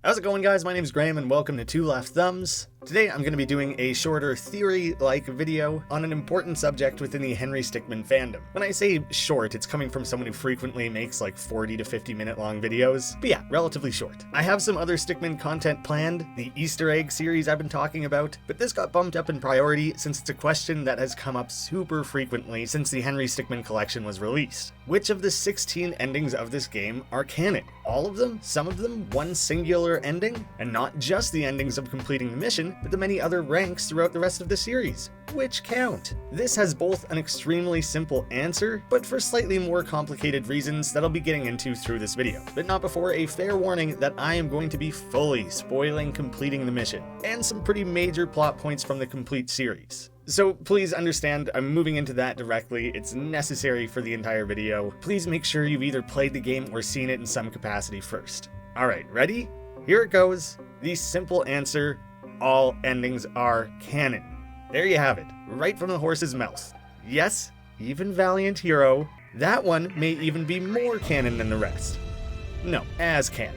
How's it going, guys? My name is Graham and welcome to Two Left Thumbs. Today I'm going to be doing a shorter theory-like video on an important subject within the Henry Stickmin fandom. When I say short, it's coming from someone who frequently makes like 40 to 50 minute long videos, but yeah, relatively short. I have some other Stickmin content planned, the Easter egg series I've been talking about, but this got bumped up in priority since it's a question that has come up super frequently since the Henry Stickmin Collection was released. Which of the 16 endings of this game are canon? All of them? Some of them? One singular ending? And not just the endings of completing the mission, but the many other ranks throughout the rest of the series. Which count? This has both an extremely simple answer, but for slightly more complicated reasons that I'll be getting into through this video. But not before a fair warning that I am going to be fully spoiling completing the mission, and some pretty major plot points from the complete series. So please understand, I'm moving into that directly. It's necessary for the entire video. Please make sure you've either played the game or seen it in some capacity first. Alright, ready? Here it goes. The simple answer: all endings are canon. There you have it, right from the horse's mouth. Yes, even Valiant Hero, that one may even be more canon than the rest. No, as canon.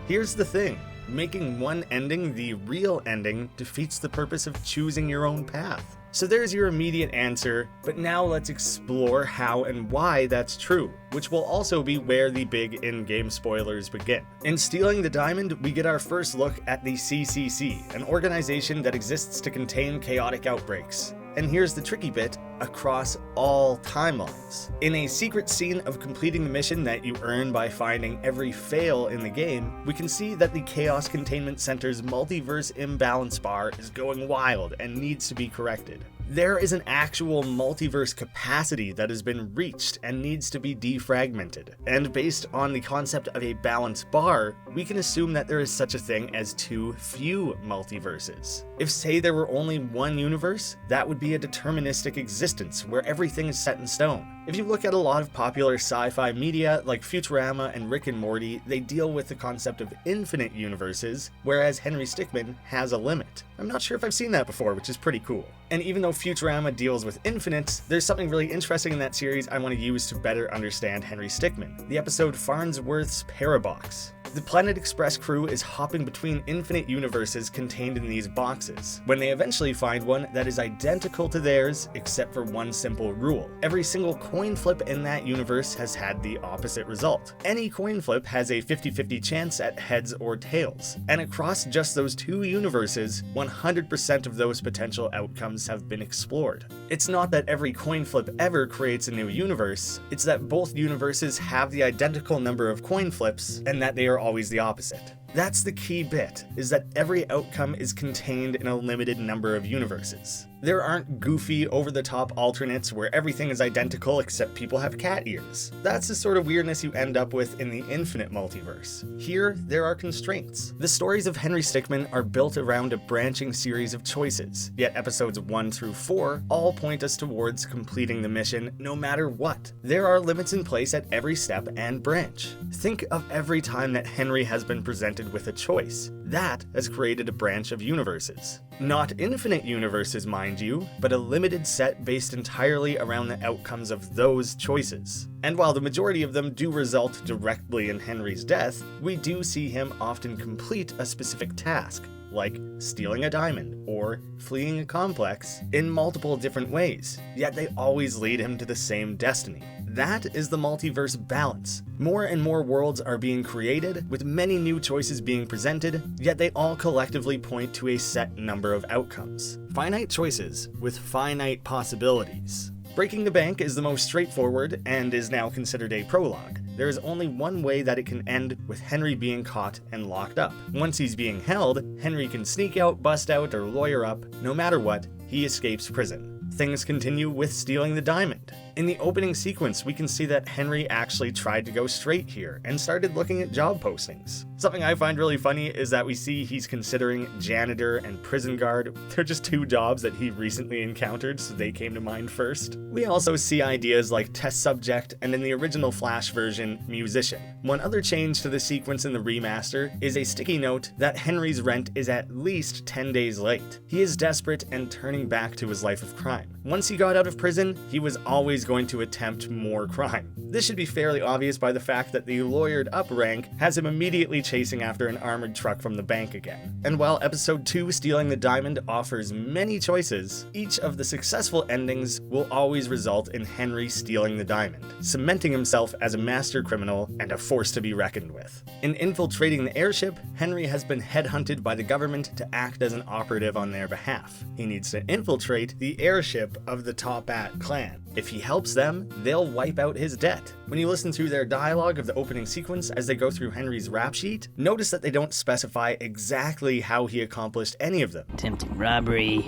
Here's the thing. Making one ending the real ending defeats the purpose of choosing your own path. So there's your immediate answer, but now let's explore how and why that's true, which will also be where the big in-game spoilers begin. In Stealing the Diamond, we get our first look at the CCC, an organization that exists to contain chaotic outbreaks. And here's the tricky bit: across all timelines. In a secret scene of completing the mission that you earn by finding every fail in the game, we can see that the Chaos Containment Center's Multiverse Imbalance bar is going wild and needs to be corrected. There is an actual multiverse capacity that has been reached and needs to be defragmented. And based on the concept of a balance bar, we can assume that there is such a thing as too few multiverses. If, say, there were only one universe, that would be a deterministic existence where everything is set in stone. If you look at a lot of popular sci-fi media like Futurama and Rick and Morty, they deal with the concept of infinite universes, whereas Henry Stickmin has a limit. I'm not sure if I've seen that before, which is pretty cool. And even though Futurama deals with infinites, there's something really interesting in that series I want to use to better understand Henry Stickmin: the episode Farnsworth's Parabox. The Planet Express crew is hopping between infinite universes contained in these boxes, when they eventually find one that is identical to theirs except for one simple rule. Every single coin flip in that universe has had the opposite result. Any coin flip has a 50-50 chance at heads or tails, and across just those two universes, 100% of those potential outcomes have been explored. It's not that every coin flip ever creates a new universe, it's that both universes have the identical number of coin flips, and that they are always the opposite. That's the key bit, is that every outcome is contained in a limited number of universes. There aren't goofy, over-the-top alternates where everything is identical except people have cat ears. That's the sort of weirdness you end up with in the infinite multiverse. Here, there are constraints. The stories of Henry Stickmin are built around a branching series of choices, yet episodes 1 through 4 all point us towards completing the mission no matter what. There are limits in place at every step and branch. Think of every time that Henry has been presented with a choice. That has created a branch of universes. Not infinite universes, mind you, but a limited set based entirely around the outcomes of those choices. And while the majority of them do result directly in Henry's death, we do see him often complete a specific task, like stealing a diamond or fleeing a complex, in multiple different ways, yet they always lead him to the same destiny. That is the multiverse balance. More and more worlds are being created, with many new choices being presented, yet they all collectively point to a set number of outcomes. Finite choices with finite possibilities. Breaking the bank is the most straightforward and is now considered a prologue. There is only one way that it can end, with Henry being caught and locked up. Once he's being held, Henry can sneak out, bust out, or lawyer up. No matter what, he escapes prison. Things continue with stealing the diamond. In the opening sequence, we can see that Henry actually tried to go straight here and started looking at job postings. Something I find really funny is that we see he's considering janitor and prison guard. They're just two jobs that he recently encountered, so they came to mind first. We also see ideas like test subject, and in the original Flash version, musician. One other change to the sequence in the remaster is a sticky note that Henry's rent is at least 10 days late. He is desperate and turning back to his life of crime. Once he got out of prison, he was always going to attempt more crime. This should be fairly obvious by the fact that the lawyered up rank has him immediately chasing after an armored truck from the bank again. And while episode 2, Stealing the Diamond, offers many choices, each of the successful endings will always result in Henry stealing the diamond, cementing himself as a master criminal and a force to be reckoned with. In infiltrating the airship, Henry has been headhunted by the government to act as an operative on their behalf. He needs to infiltrate the airship of the Top-At clan. If he helps them, they'll wipe out his debt. When you listen through their dialogue of the opening sequence as they go through Henry's rap sheet, notice that they don't specify exactly how he accomplished any of them. Attempting robbery,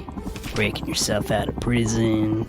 breaking yourself out of prison,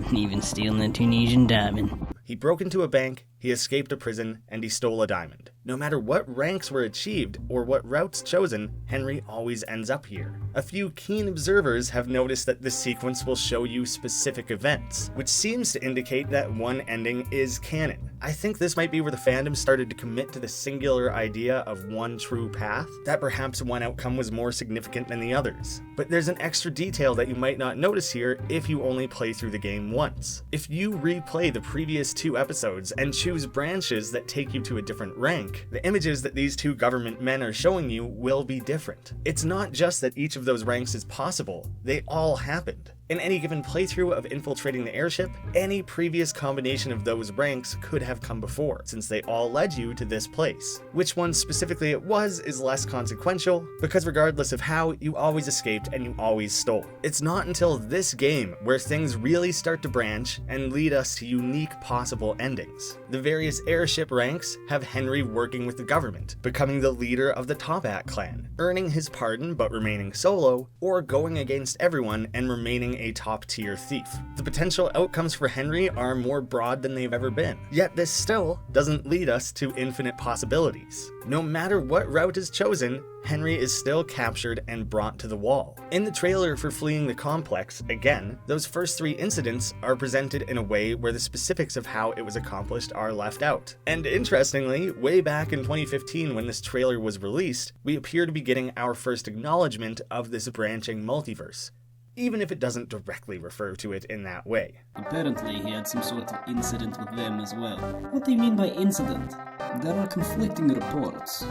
and even stealing a Tunisian diamond. He broke into a bank, he escaped a prison, and he stole a diamond. No matter what ranks were achieved or what routes chosen, Henry always ends up here. A few keen observers have noticed that this sequence will show you specific events, which seems to indicate that one ending is canon. I think this might be where the fandom started to commit to the singular idea of one true path, that perhaps one outcome was more significant than the others. But there's an extra detail that you might not notice here if you only play through the game once. If you replay the previous 2 episodes and choose branches that take you to a different rank, the images that these 2 government men are showing you will be different. It's not just that each of those ranks is possible, they all happened. In any given playthrough of infiltrating the airship, any previous combination of those ranks could have come before, since they all led you to this place. Which one specifically it was is less consequential, because regardless of how, you always escaped and you always stole. It's not until this game where things really start to branch and lead us to unique possible endings. The various airship ranks have Henry working with the government, becoming the leader of the Top-At clan, earning his pardon but remaining solo, or going against everyone and remaining a top-tier thief. The potential outcomes for Henry are more broad than they've ever been, yet this still doesn't lead us to infinite possibilities. No matter what route is chosen, Henry is still captured and brought to the wall. In the trailer for Fleeing the Complex, again, those first 3 incidents are presented in a way where the specifics of how it was accomplished are left out. And interestingly, way back in 2015 when this trailer was released, we appear to be getting our first acknowledgement of this branching multiverse, even if it doesn't directly refer to it in that way. Apparently he had some sort of incident with them as well. What do you mean by incident? There are conflicting reports.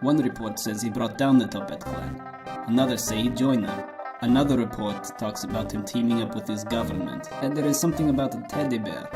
One report says he brought down the Top-At clan. Another say he joined them. Another report talks about him teaming up with his government. And there is something about a teddy bear.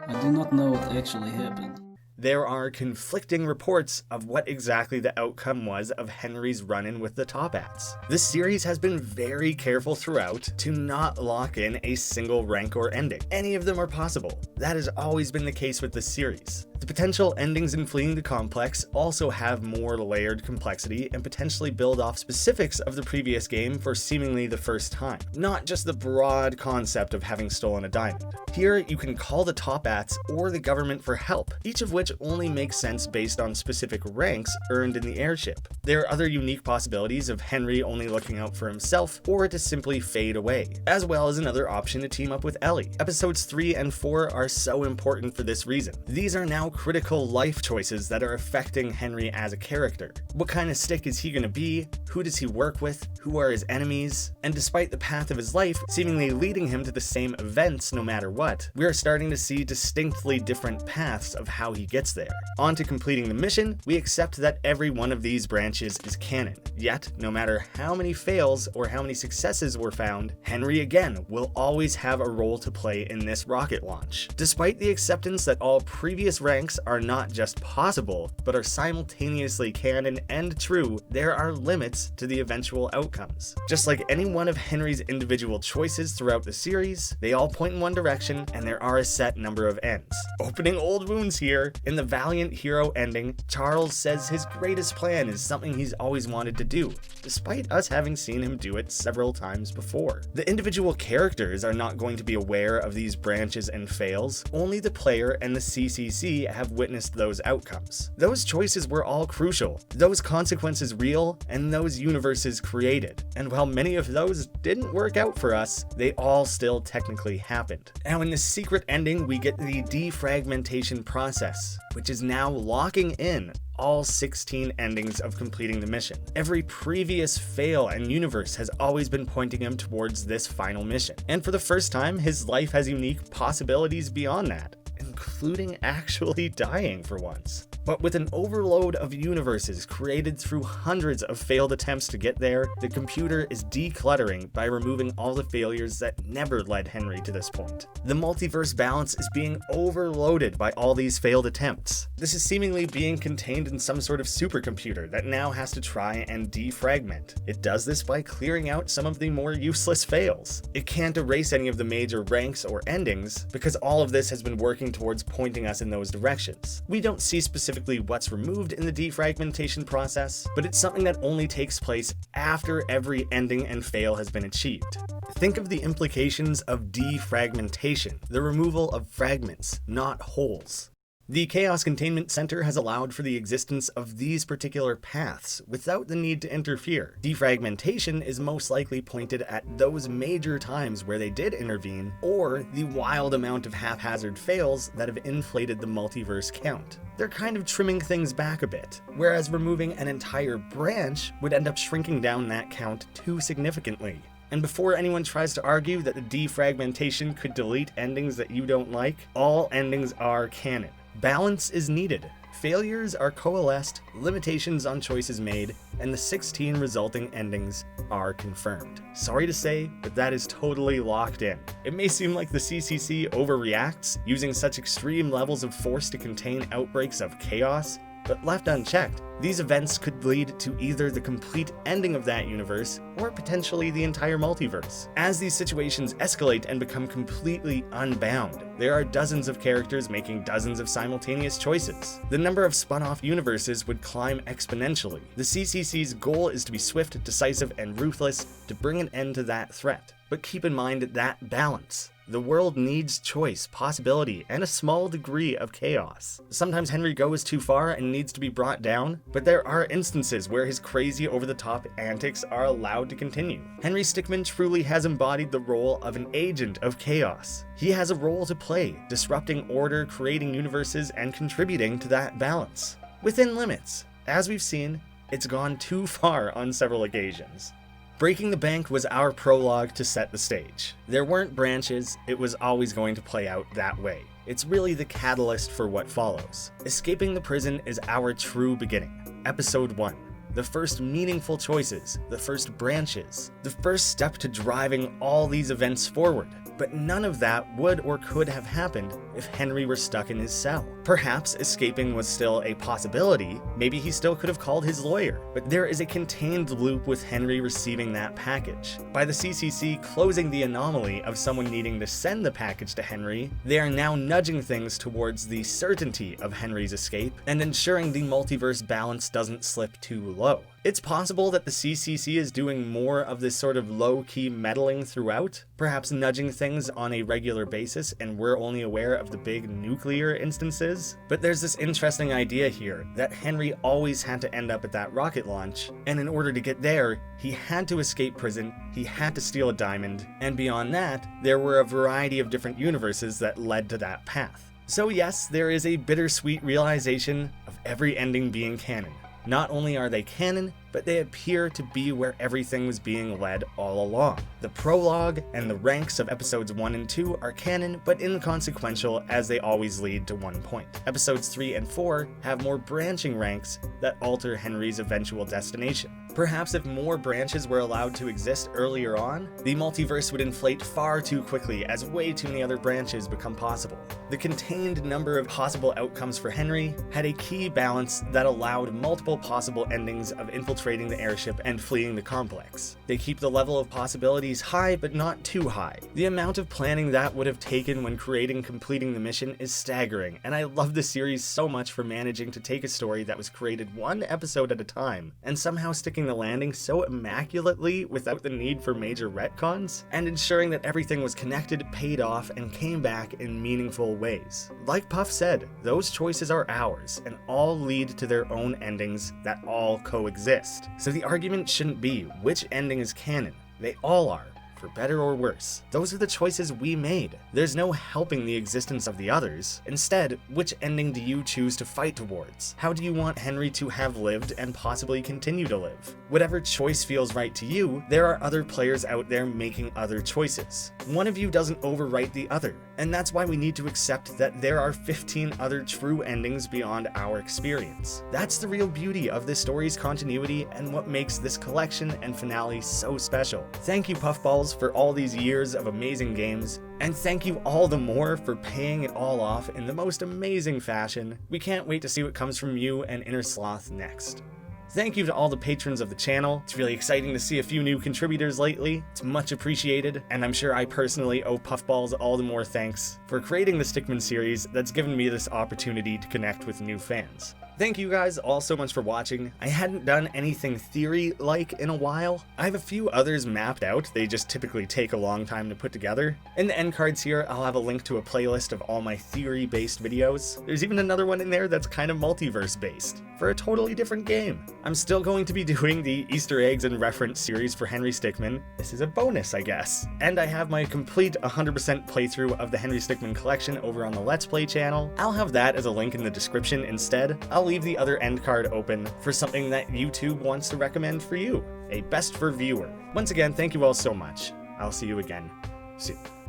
I do not know what actually happened. There are conflicting reports of what exactly the outcome was of Henry's run-in with the Top-Ats. This series has been very careful throughout to not lock in a single rank or ending. Any of them are possible. That has always been the case with this series. The potential endings in Fleeing the Complex also have more layered complexity and potentially build off specifics of the previous game for seemingly the first time, not just the broad concept of having stolen a diamond. Here, you can call the Top-Ats or the government for help, each of which only makes sense based on specific ranks earned in the airship. There are other unique possibilities of Henry only looking out for himself or to simply fade away, as well as another option to team up with Ellie. Episodes 3 and 4 are so important for this reason. These are now critical life choices that are affecting Henry as a character. What kind of stick is he going to be? Who does he work with? Who are his enemies? And despite the path of his life seemingly leading him to the same events no matter what, we are starting to see distinctly different paths of how he gets there. On to completing the mission, we accept that every one of these branches is canon. Yet, no matter how many fails or how many successes were found, Henry again will always have a role to play in this rocket launch. Despite the acceptance that all previous ranks are not just possible, but are simultaneously canon and true, there are limits to the eventual outcomes. Just like any one of Henry's individual choices throughout the series, they all point in one direction and there are a set number of ends. Opening old wounds here. In the Valiant Hero ending, Charles says his greatest plan is something he's always wanted to do, despite us having seen him do it several times before. The individual characters are not going to be aware of these branches and fails, only the player and the CCC have witnessed those outcomes. Those choices were all crucial, those consequences real, and those universes created. And while many of those didn't work out for us, they all still technically happened. Now in the secret ending, we get the defragmentation process, which is now locking in all 16 endings of completing the mission. Every previous fail and universe has always been pointing him towards this final mission. And for the first time, his life has unique possibilities beyond that, including actually dying for once. But with an overload of universes created through hundreds of failed attempts to get there, the computer is decluttering by removing all the failures that never led Henry to this point. The multiverse balance is being overloaded by all these failed attempts. This is seemingly being contained in some sort of supercomputer that now has to try and defragment. It does this by clearing out some of the more useless fails. It can't erase any of the major ranks or endings because all of this has been working towards pointing us in those directions. We don't see specifically what's removed in the defragmentation process, but it's something that only takes place after every ending and fail has been achieved. Think of the implications of defragmentation, the removal of fragments, not wholes. The Chaos Containment Center has allowed for the existence of these particular paths without the need to interfere. Defragmentation is most likely pointed at those major times where they did intervene, or the wild amount of haphazard fails that have inflated the multiverse count. They're kind of trimming things back a bit, whereas removing an entire branch would end up shrinking down that count too significantly. And before anyone tries to argue that the defragmentation could delete endings that you don't like, all endings are canon. Balance is needed. Failures are coalesced, limitations on choices made, and the 16 resulting endings are confirmed. Sorry to say, but that is totally locked in. It may seem like the CCC overreacts, using such extreme levels of force to contain outbreaks of chaos, but left unchecked, these events could lead to either the complete ending of that universe, or potentially the entire multiverse. As these situations escalate and become completely unbound, there are dozens of characters making dozens of simultaneous choices. The number of spun-off universes would climb exponentially. The CCC's goal is to be swift, decisive, and ruthless to bring an end to that threat. But keep in mind that balance. The world needs choice, possibility, and a small degree of chaos. Sometimes Henry goes too far and needs to be brought down, but there are instances where his crazy over-the-top antics are allowed to continue. Henry Stickmin truly has embodied the role of an agent of chaos. He has a role to play, disrupting order, creating universes, and contributing to that balance. Within limits. As we've seen, it's gone too far on several occasions. Breaking the bank was our prologue to set the stage. There weren't branches, it was always going to play out that way. It's really the catalyst for what follows. Escaping the prison is our true beginning. Episode 1. The first meaningful choices, the first branches, the first step to driving all these events forward. But none of that would or could have happened if Henry were stuck in his cell. Perhaps escaping was still a possibility, maybe he still could have called his lawyer, but there is a contained loop with Henry receiving that package. By the CCC closing the anomaly of someone needing to send the package to Henry, they are now nudging things towards the certainty of Henry's escape and ensuring the multiverse balance doesn't slip too low. It's possible that the CCC is doing more of this sort of low-key meddling throughout, perhaps nudging things on a regular basis, and we're only aware of the big nuclear instances. But there's this interesting idea here, that Henry always had to end up at that rocket launch, and in order to get there, he had to escape prison, he had to steal a diamond, and beyond that, there were a variety of different universes that led to that path. So yes, there is a bittersweet realization of every ending being canon. Not only are they canon, but they appear to be where everything was being led all along. The prologue and the ranks of episodes 1 and 2 are canon, but inconsequential as they always lead to one point. Episodes 3 and 4 have more branching ranks that alter Henry's eventual destination. Perhaps if more branches were allowed to exist earlier on, the multiverse would inflate far too quickly as way too many other branches become possible. The contained number of possible outcomes for Henry had a key balance that allowed multiple possible endings of infiltration infiltrating the airship and fleeing the complex. They keep the level of possibilities high, but not too high. The amount of planning that would have taken when creating and completing the mission is staggering, and I love the series so much for managing to take a story that was created one episode at a time, and somehow sticking the landing so immaculately without the need for major retcons, and ensuring that everything was connected, paid off, and came back in meaningful ways. Like Puff said, those choices are ours, and all lead to their own endings that all coexist. So the argument shouldn't be which ending is canon. They all are, for better or worse. Those are the choices we made. There's no helping the existence of the others. Instead, which ending do you choose to fight towards? How do you want Henry to have lived and possibly continue to live? Whatever choice feels right to you, there are other players out there making other choices. One of you doesn't overwrite the other, and that's why we need to accept that there are 15 other true endings beyond our experience. That's the real beauty of this story's continuity and what makes this collection and finale so special. Thank you, Puffballs, for all these years of amazing games, and thank you all the more for paying it all off in the most amazing fashion. We can't wait to see what comes from you and Inner Sloth next. Thank you to all the patrons of the channel. It's really exciting to see a few new contributors lately. It's much appreciated, and I'm sure I personally owe Puffballs all the more thanks for creating the Stickmin series that's given me this opportunity to connect with new fans. Thank you guys all so much for watching. I hadn't done anything theory-like in a while. I have a few others mapped out, they just typically take a long time to put together. In the end cards here, I'll have a link to a playlist of all my theory-based videos. There's even another one in there that's kind of multiverse-based, for a totally different game. I'm still going to be doing the Easter eggs and reference series for Henry Stickmin. This is a bonus, I guess. And I have my complete 100% playthrough of the Henry Stickmin Collection over on the Let's Play channel. I'll have that as a link in the description instead. I'll leave the other end card open for something that YouTube wants to recommend for you, a best for viewer. Once again, thank you all so much. I'll see you again soon.